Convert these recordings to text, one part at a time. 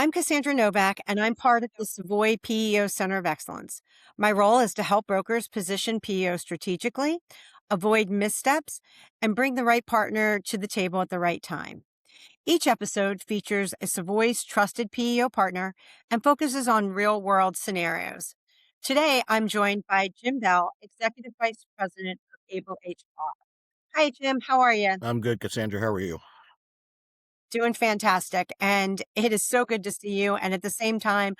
I'm Cassandra Novak, and I'm part of the Savoy PEO Center of Excellence. My role is to help brokers position PEO strategically, avoid missteps, and bring the right partner to the table at the right time. Each episode features a Savoy's trusted PEO partner and focuses on real world scenarios. Today, I'm joined by Jim Bell, Executive Vice President of Able HR. Hi, Jim. How are you? I'm good, Cassandra. How are you? Doing fantastic, and it is so good to see you, and at the same time,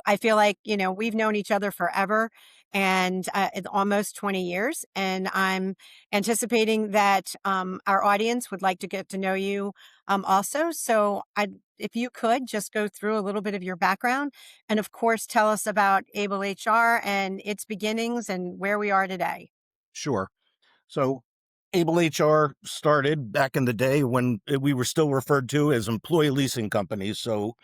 I feel like, we've known each other forever and, almost 20 years, and I'm anticipating that, our audience would like to get to know you, also, so I if you could just go through a little bit of your background and, of course, tell us about Able HR and its beginnings and where we are today. Sure. So, Abel HR started back in the day when we were still referred to as employee leasing companies. So,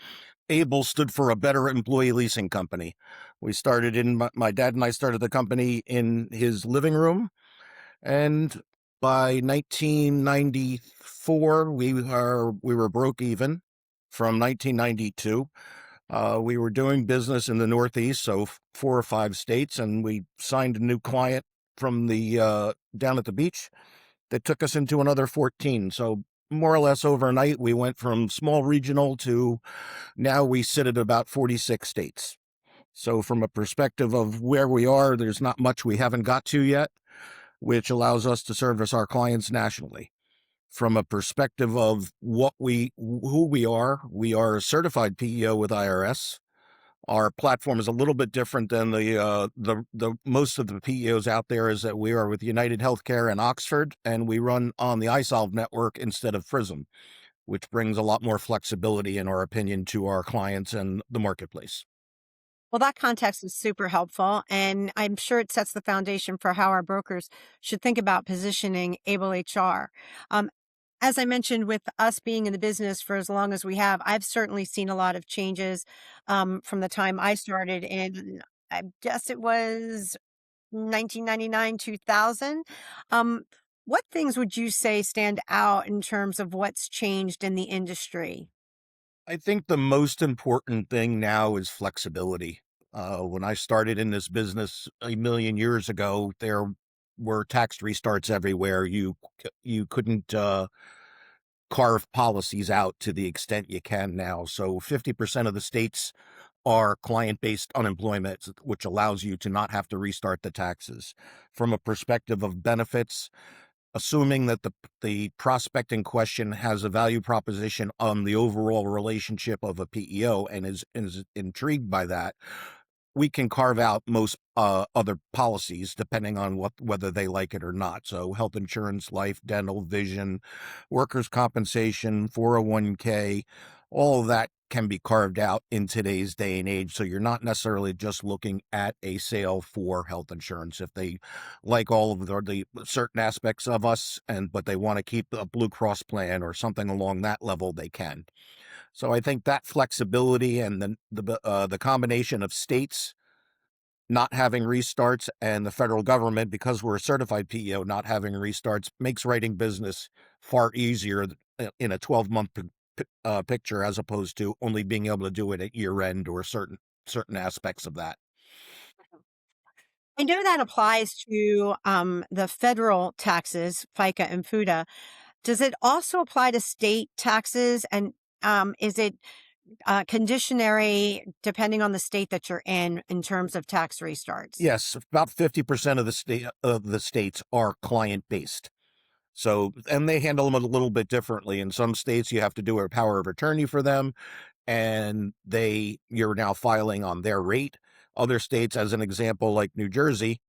Able stood for a better employee leasing company. We started in my dad and I started the company in his living room, and by 1994 we were broke even. From 1992, we were doing business in the Northeast, so 4 or 5 states, and we signed a new client from the down at the beach that took us into another 14. So more or less overnight, we went from small regional to now we sit at about 46 states. So from a perspective of where we are, there's not much we haven't got to yet, which allows us to service our clients nationally. From a perspective of who we are a certified PEO with IRS. Our platform is a little bit different than the most of the PEOs out there. Is that we are with United Healthcare in Oxford, and we run on the iSolve network instead of Prism, which brings a lot more flexibility, in our opinion, to our clients and the marketplace. Well, that context is super helpful, and I'm sure it sets the foundation for how our brokers should think about positioning Able HR. Um, as I mentioned, with us being in the business for as long as we have, I've certainly seen a lot of changes from the time I started in, I guess it was 1999, 2000. Um, what things would you say stand out in terms of what's changed in the industry? I think the most important thing now is flexibility. When I started in this business a million years ago, there were tax restarts everywhere. You couldn't carve policies out to the extent you can now. So 50% of the states are client-based unemployment, which allows you to not have to restart the taxes. From a perspective of benefits, assuming that the prospect in question has a value proposition on the overall relationship of a PEO and is intrigued by that, we can carve out most other policies depending on whether they like it or not. So health insurance, life, dental, vision, workers' compensation, 401k, all of that can be carved out in today's day and age. So you're not necessarily just looking at a sale for health insurance. If they like all of the certain aspects of us, but they want to keep a Blue Cross plan or something along that level, they can. So I think that flexibility and the combination of states not having restarts and the federal government, because we're a certified PEO, not having restarts makes writing business far easier in a 12-month picture, as opposed to only being able to do it at year end or certain aspects of that. I know that applies to the federal taxes, FICA and FUTA. Does it also apply to state taxes? And is it conditionary depending on the state that you're in terms of tax restarts? Yes, about 50% of the states are client based. So, and they handle them a little bit differently. In some states, you have to do a power of attorney for them, and you're now filing on their rate. Other states, as an example, like New Jersey,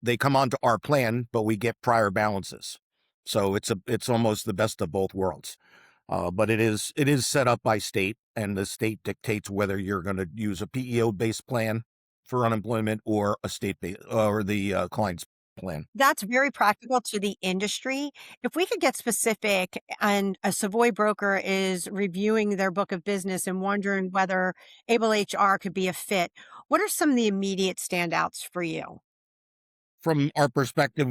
they come onto our plan, but we get prior balances. So it's almost the best of both worlds. But it is set up by state, and the state dictates whether you're going to use a PEO based plan for unemployment or a state based or the client's plan. That's very practical to the industry. If we could get specific, and a Savoy broker is reviewing their book of business and wondering whether Able HR could be a fit, what are some of the immediate standouts for you? From our perspective,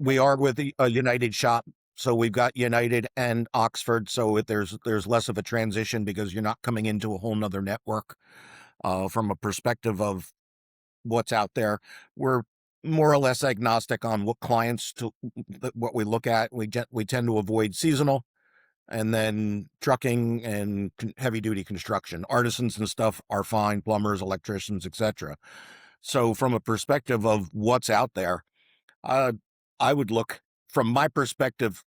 we are with a United shop. So we've got United and Oxford. So there's less of a transition because you're not coming into a whole nother network. From a perspective of what's out there, we're more or less agnostic on what clients to what we look at. We tend to avoid seasonal, and then trucking and heavy duty construction. Artisans and stuff are fine, plumbers, electricians, etc. So from a perspective of what's out there, uh, I would look from my perspective.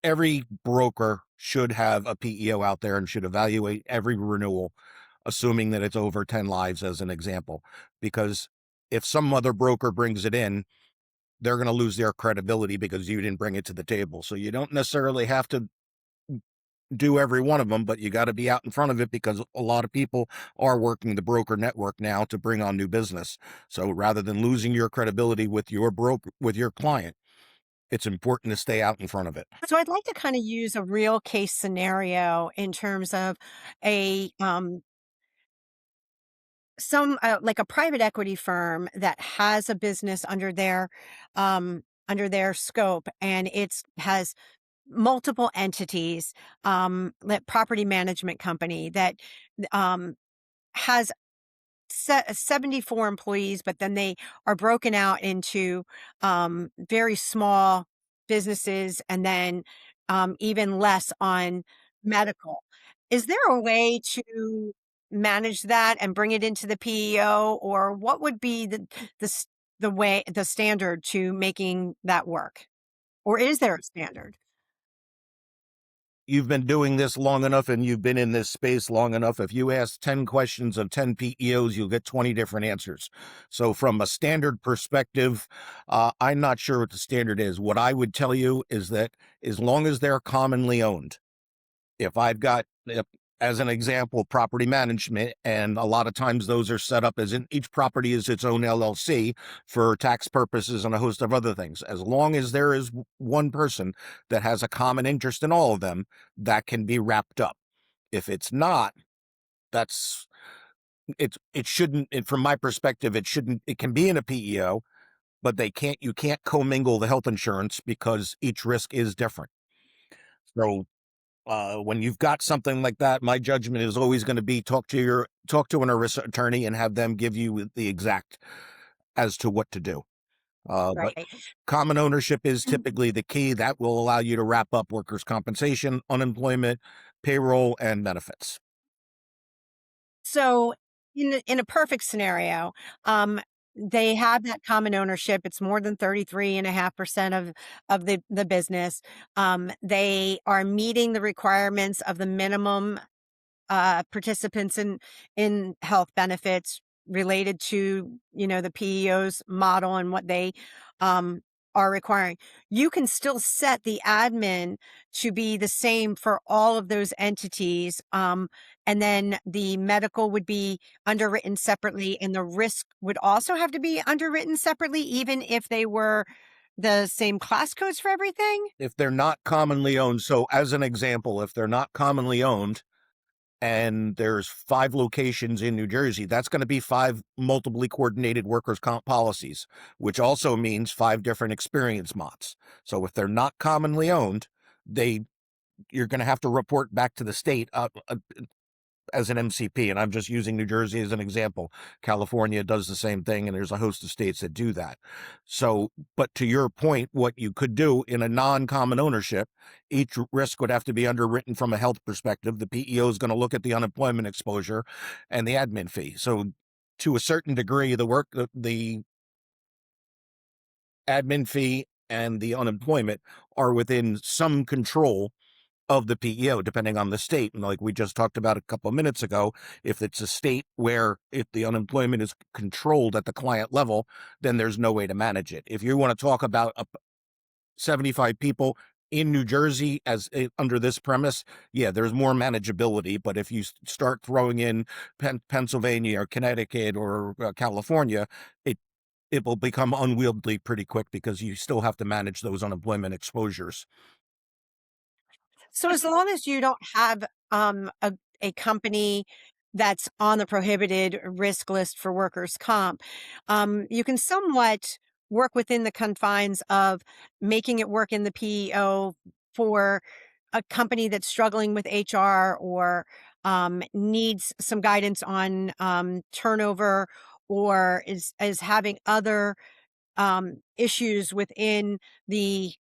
Every broker should have a PEO out there and should evaluate every renewal, assuming that it's over 10 lives, as an example. Because if some other broker brings it in, they're going to lose their credibility because you didn't bring it to the table. So you don't necessarily have to do every one of them, but you got to be out in front of it because a lot of people are working the broker network now to bring on new business. So rather than losing your credibility with your broker, with your client, it's important to stay out in front of it. So I'd like to kind of use a real case scenario in terms of a some like a private equity firm that has a business under their scope, and it's has multiple entities, like property management company that um has 74 employees, but then they are broken out into very small businesses, and then even less on medical. Is there a way to manage that and bring it into the PEO, or what would be the way, the standard to making that work? Or is there a standard? You've been doing this long enough and you've been in this space long enough. If you ask 10 questions of 10 PEOs, you'll get 20 different answers. So, from a standard perspective, I'm not sure what the standard is. What I would tell you is that as long as they're commonly owned, if I've got, as an example, property management, and a lot of times those are set up as in each property is its own LLC for tax purposes and a host of other things. As long as there is one person that has a common interest in all of them, that can be wrapped up. If it's not, that's it shouldn't, from my perspective, it shouldn't, it can be in a PEO, but you can't commingle the health insurance because each risk is different. So when you've got something like that, my judgment is always going to be talk to an ERISA attorney and have them give you the exact as to what to do. But Right. common ownership is typically the key. That will allow you to wrap up workers' compensation, unemployment, payroll, and benefits. So, in a perfect scenario, they have that common ownership. It's more than 33.5% of the business. They are meeting the requirements of the minimum participants in health benefits related to, the PEO's model and what they um, are requiring. You can still set the admin to be the same for all of those entities, and then the medical would be underwritten separately, and the risk would also have to be underwritten separately, even if they were the same class codes for everything. If they're not commonly owned, so as an example, if they're not commonly owned, and there's 5 locations in New Jersey, that's going to be 5 multiply coordinated workers' comp policies, which also means 5 different experience mods. So if they're not commonly owned, they you're going to have to report back to the state as an MCP. And I'm just using New Jersey as an example. California does the same thing, and there's a host of states that do that. So, but to your point, what you could do in a non-common ownership, each risk would have to be underwritten from a health perspective. The PEO is going to look at the unemployment exposure and the admin fee. So, to a certain degree, the admin fee and the unemployment are within some control of the PEO, depending on the state. And like we just talked about a couple of minutes ago, if it's a state where if the unemployment is controlled at the client level, then there's no way to manage it. If you want to talk about 75 people in New Jersey under this premise, yeah, there's more manageability. But if you start throwing in Pennsylvania or Connecticut or California, it will become unwieldy pretty quick because you still have to manage those unemployment exposures. So as long as you don't have a company that's on the prohibited risk list for workers' comp, you can somewhat work within the confines of making it work in the PEO for a company that's struggling with HR or needs some guidance on turnover or is having other issues within the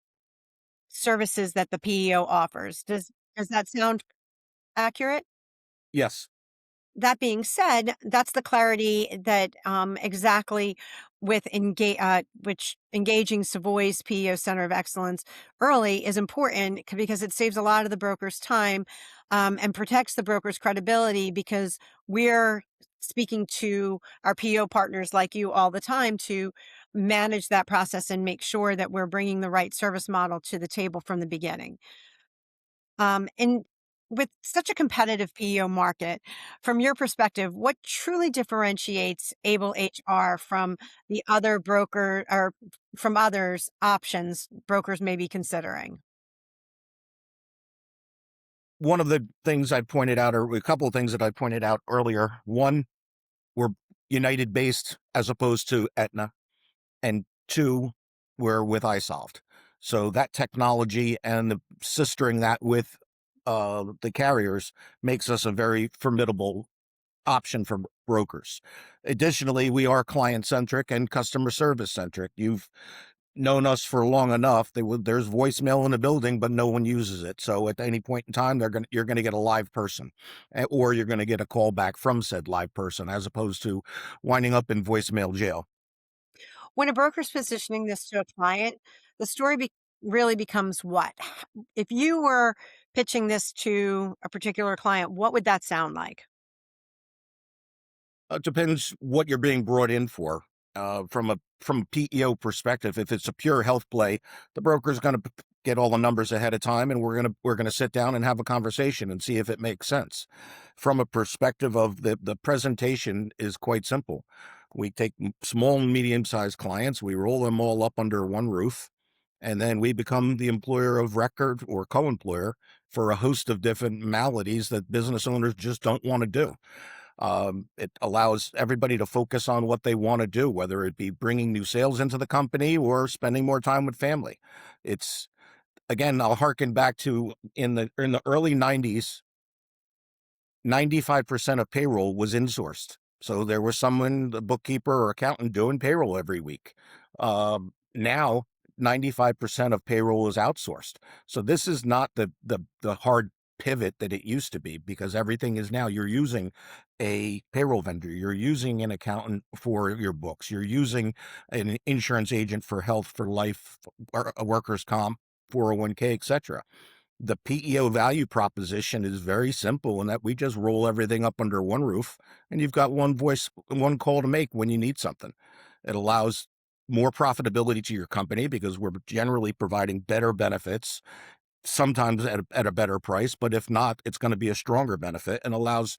services that the PEO offers. Does that sound accurate? Yes. That being said, that's the clarity that, exactly with which engaging Savoy's PEO Center of Excellence early is important because it saves a lot of the broker's time, and protects the broker's credibility because we're speaking to our PEO partners like you all the time to manage that process and make sure that we're bringing the right service model to the table from the beginning. And with such a competitive PEO market, from your perspective, what truly differentiates Able HR from the other broker or from others options brokers may be considering? One of the things I pointed out, or a couple of things that I pointed out earlier. One, we're United based as opposed to Aetna, and two, we're with iSolved. So that technology and the sistering that with the carriers makes us a very formidable option for brokers. Additionally, we are client centric and customer service centric. You've known us for long enough. There's voicemail in the building, but no one uses it. So at any point in time, you're going to get a live person, or you're going to get a call back from said live person, as opposed to winding up in voicemail jail. When a broker's positioning this to a client, the story really becomes what? If you were pitching this to a particular client, what would that sound like? It depends what you're being brought in for. From a PEO perspective, if it's a pure health play, the broker's going to get all the numbers ahead of time, and we're gonna sit down and have a conversation and see if it makes sense. From a perspective of the presentation is quite simple. We take small and medium sized clients, we roll them all up under one roof, and then we become the employer of record or co-employer for a host of different maladies that business owners just don't want to do. It allows everybody to focus on what they want to do, whether it be bringing new sales into the company or spending more time with family. It's Again, I'll harken back to in the early 90s, 95% of payroll was insourced. So there was someone, the bookkeeper or accountant, doing payroll every week. Now, 95% of payroll is outsourced. So this is not the hard pivot that it used to be, because everything is now, you're using a payroll vendor, you're using an accountant for your books, you're using an insurance agent for health, for life, or a workers' comp, 401k, etc. The PEO value proposition is very simple in that we just roll everything up under one roof, and you've got one voice, one call to make when you need something. It allows more profitability to your company because we're generally providing better benefits, sometimes at a better price, but if not, it's going to be a stronger benefit, and allows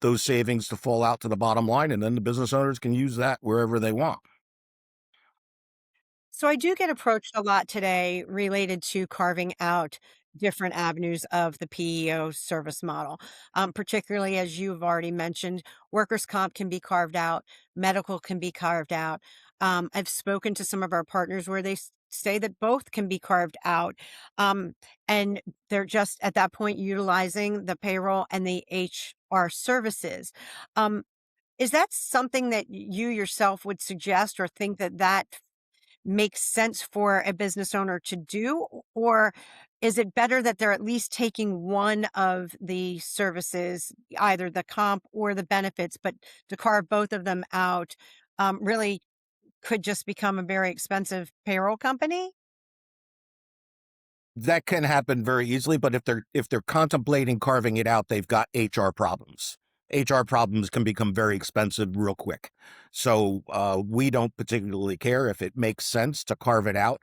those savings to fall out to the bottom line. And then the business owners can use that wherever they want. So I do get approached a lot today related to carving out different avenues of the PEO service model. Particularly as you've already mentioned, workers' comp can be carved out, medical can be carved out. I've spoken to some of our partners where they say that both can be carved out. Um, and they're just at that point utilizing the payroll and the HR services. Um, is that something that you yourself would suggest or think that makes sense for a business owner to do? Or is it better that they're at least taking one of the services, either the comp or the benefits, but to carve both of them out, really could just become a very expensive payroll company? That can happen very easily, but if they're contemplating carving it out, they've got HR problems. HR problems can become very expensive real quick. So we don't particularly care if it makes sense to carve it out.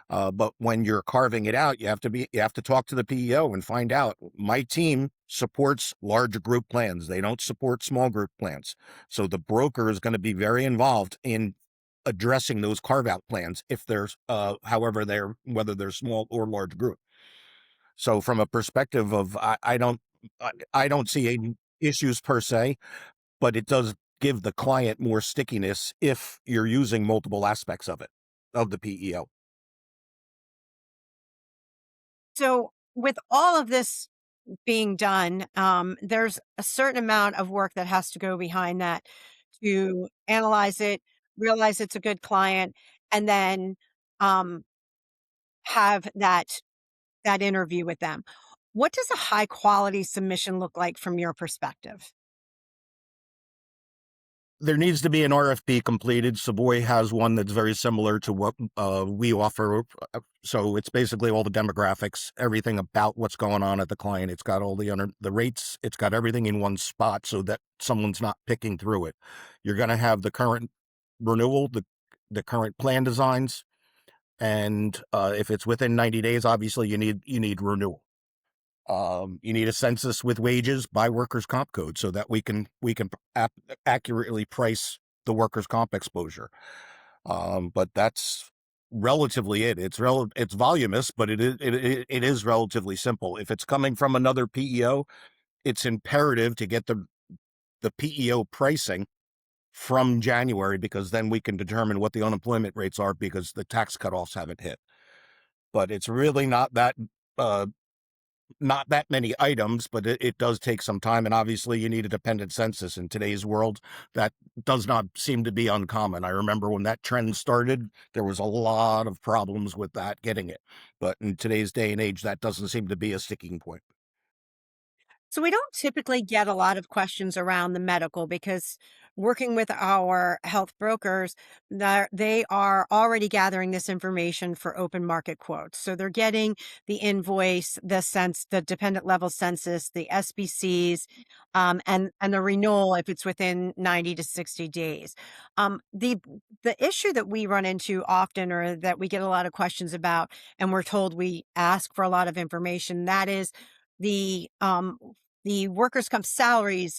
But when you're carving it out, you have to talk to the PEO and find out. My team supports large group plans. They don't support small group plans. So the broker is going to be very involved in addressing those carve out plans, if there's however they're whether they're small or large group. So from a perspective of, I don't see any issues per se, but it does give the client more stickiness if you're using multiple aspects of it. of the PEO. So, with all of this being done, there's a certain amount of work that has to go behind that to analyze it, realize it's a good client, and then um, have that interview with them. What does a high quality submission look like from your perspective? There needs to be an RFP completed. Savoy has one that's very similar to what we offer. So it's basically all the demographics, everything about what's going on at the client. It's got all the rates. It's got everything in one spot so that someone's not picking through it. You're going to have the current renewal, the current plan designs, and if it's within 90 days, obviously you need renewal. You need a census with wages by workers' comp code so that we can accurately price the workers' comp exposure. But that's relatively it. It's voluminous, but it is relatively simple. If it's coming from another PEO, it's imperative to get the PEO pricing from January, because then we can determine what the unemployment rates are because the tax cutoffs haven't hit. But it's really uh, not that many items, but it does take some time. And obviously, you need a dependent census in today's world. That does not seem to be uncommon. I remember when that trend started, there was a lot of problems with that getting it. But in today's day and age, that doesn't seem to be a sticking point. So we don't typically get a lot of questions around the medical because working with our health brokers, they are already gathering this information for open market quotes. So they're getting the invoice, the dependent level census, the SBCs, and the renewal if it's within 90 to 60 days. The issue that we run into often, or that we get a lot of questions about, and we're told we ask for a lot of information, that is the workers' comp salaries,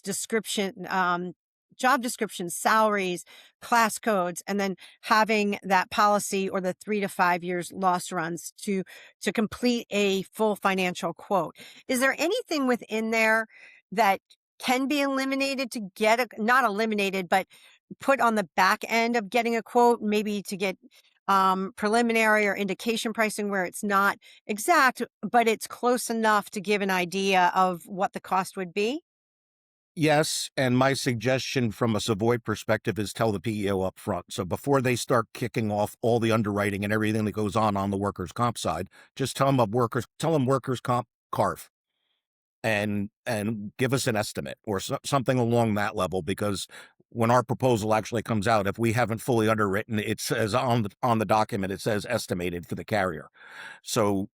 job descriptions, salaries, class codes, and then having that policy or the 3 to 5 years loss runs to complete a full financial quote. Is there anything within there that can be eliminated to get not eliminated, but put on the back end of getting a quote, maybe to get preliminary or indication pricing where it's not exact, but it's close enough to give an idea of what the cost would be? Yes, and my suggestion from a Savoy perspective is tell the PEO up front. So before they start kicking off all the underwriting and everything that goes on the workers' comp side, just tell them workers' comp carve, and give us an estimate or something along that level, because when our proposal actually comes out, if we haven't fully underwritten, it says on the document, it says estimated for the carrier. So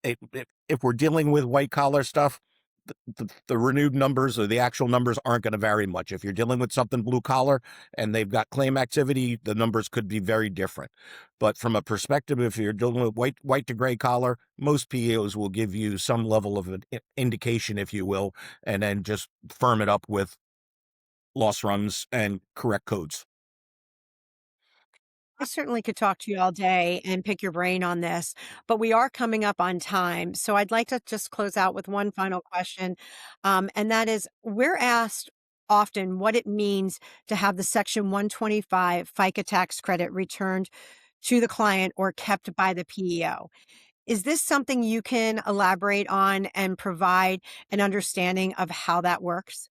if we're dealing with white collar stuff, the renewed numbers or the actual numbers aren't going to vary much. If you're dealing with something blue collar and they've got claim activity, the numbers could be very different. But from a perspective, if you're dealing with white to gray collar, most PEOs will give you some level of an indication, if you will, and then just firm it up with loss runs and correct codes. I certainly could talk to you all day and pick your brain on this, but we are coming up on time. So I'd like to just close out with one final question. And that is, we're asked often what it means to have the Section 125 FICA tax credit returned to the client or kept by the PEO. Is this something you can elaborate on and provide an understanding of how that works?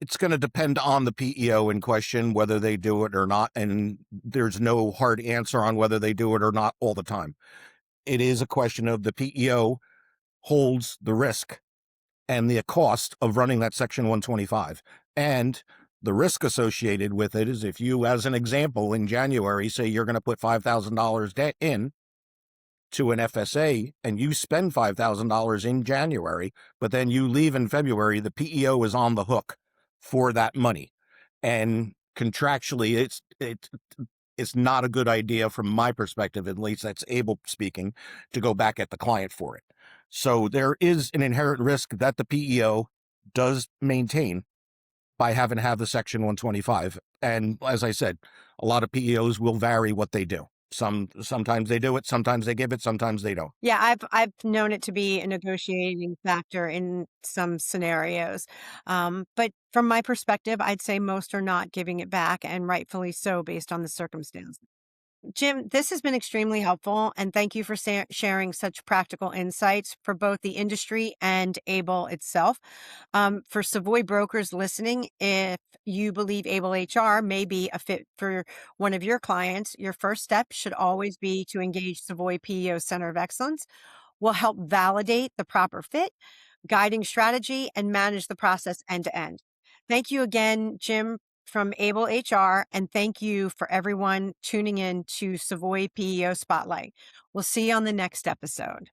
It's going to depend on the PEO in question, whether they do it or not. And there's no hard answer on whether they do it or not all the time. It is a question of the PEO holds the risk and the cost of running that Section 125. And the risk associated with it is, if you, as an example, in January, say you're going to put $5,000 in to an FSA and you spend $5,000 in January, but then you leave in February, the PEO is on the hook for that money. And contractually, it's not a good idea from my perspective, at least that's Abel speaking, to go back at the client for it. So there is an inherent risk that the PEO does maintain by having to have the Section 125. And as I said, a lot of PEOs will vary what they do. Sometimes they do it, sometimes they give it, sometimes they don't. Yeah, I've known it to be a negotiating factor in some scenarios. But from my perspective, I'd say most are not giving it back, and rightfully so based on the circumstance. Jim, this has been extremely helpful, and thank you for sharing such practical insights for both the industry and Able itself. For Savoy brokers listening, if you believe Able HR may be a fit for one of your clients, your first step should always be to engage Savoy PEO Center of Excellence. Will help validate the proper fit, guiding strategy, and manage the process end to end. Thank you again, Jim from Able HR, and thank you for everyone tuning in to Savoy PEO Spotlight. We'll see you on the next episode.